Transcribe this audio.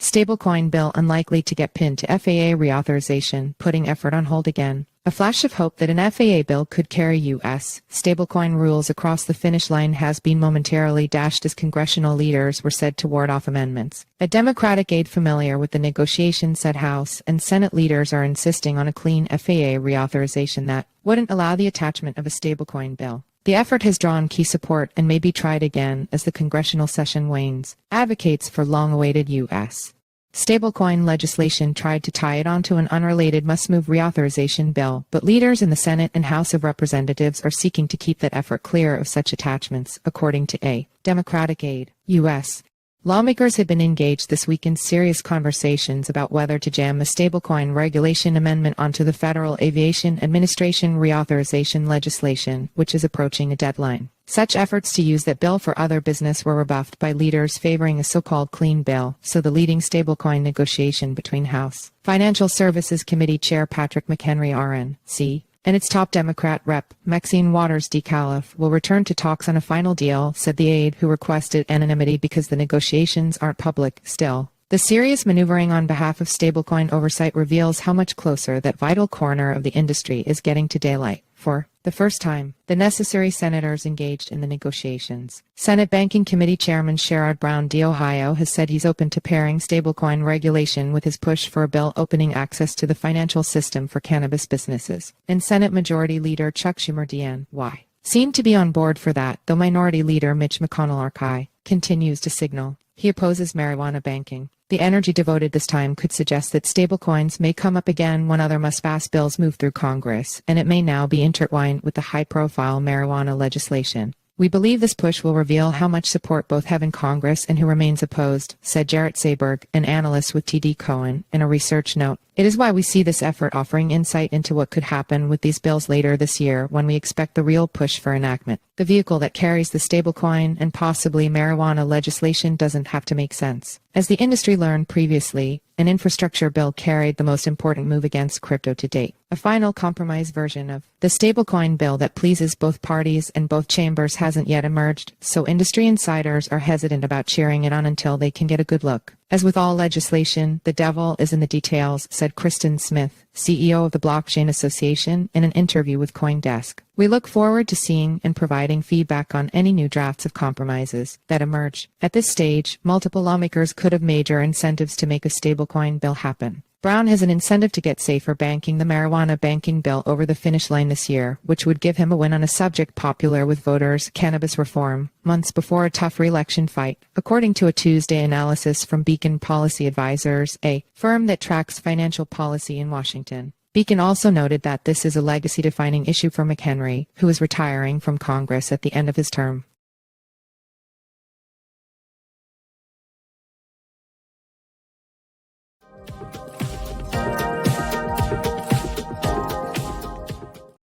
Stablecoin bill unlikely to get pinned to FAA reauthorization, putting effort on hold again. A flash of hope that an FAA bill could carry U.S. stablecoin rules across the finish line has been momentarily dashed as congressional leaders were said to ward off amendments. A Democratic aide familiar with the negotiations said House and Senate leaders are insisting on a clean FAA reauthorization that wouldn't allow the attachment of a stablecoin bill. The effort has drawn key support and may be tried again as the congressional session wanes. Advocates for long-awaited U.S. stablecoin legislation tried to tie it onto an unrelated must-move reauthorization bill, but leaders in the Senate and House of Representatives are seeking to keep that effort clear of such attachments, according to a Democratic aide. U.S. lawmakers had been engaged this week in serious conversations about whether to jam a stablecoin regulation amendment onto the Federal Aviation Administration reauthorization legislation, which is approaching a deadline. Such efforts to use that bill for other business were rebuffed by leaders favoring a so-called clean bill, so the leading stablecoin negotiation between House Financial Services Committee Chair Patrick McHenry R-N.C. and its top Democrat Rep. Maxine Waters D-Calif will return to talks on a final deal, said the aide who requested anonymity because the negotiations aren't public still. The serious maneuvering on behalf of stablecoin oversight reveals how much closer that vital corner of the industry is getting to daylight. For the first time, the necessary senators engaged in the negotiations. Senate Banking Committee Chairman Sherrod Brown D. Ohio has said he's open to pairing stablecoin regulation with his push for a bill opening access to the financial system for cannabis businesses. And Senate Majority Leader Chuck Schumer D.N.Y. seemed to be on board for that, though Minority Leader Mitch McConnell R.K. continues to signal he opposes marijuana banking. The energy devoted this time could suggest that stablecoins may come up again when other must-pass bills move through Congress, and it may now be intertwined with the high-profile marijuana legislation. We believe this push will reveal how much support both have in Congress and who remains opposed, said Jarrett Saberg, an analyst with TD Cowen, in a research note. It is why we see this effort offering insight into what could happen with these bills later this year when we expect the real push for enactment. The vehicle that carries the stablecoin and possibly marijuana legislation doesn't have to make sense. As the industry learned previously, an infrastructure bill carried the most important move against crypto to date. A final compromise version of the stablecoin bill that pleases both parties and both chambers hasn't yet emerged, so industry insiders are hesitant about cheering it on until they can get a good look. As with all legislation, the devil is in the details, said Kristen Smith, CEO of the Blockchain Association, in an interview with CoinDesk. We look forward to seeing and providing feedback on any new drafts of compromises that emerge. At this stage, multiple lawmakers could have major incentives to make a stablecoin bill happen. Brown has an incentive to get safer banking, the marijuana banking bill, over the finish line this year, which would give him a win on a subject popular with voters, cannabis reform, months before a tough re-election fight, according to a Tuesday analysis from Beacon Policy Advisors, a firm that tracks financial policy in Washington. Beacon also noted that this is a legacy-defining issue for McHenry, who is retiring from Congress at the end of his term.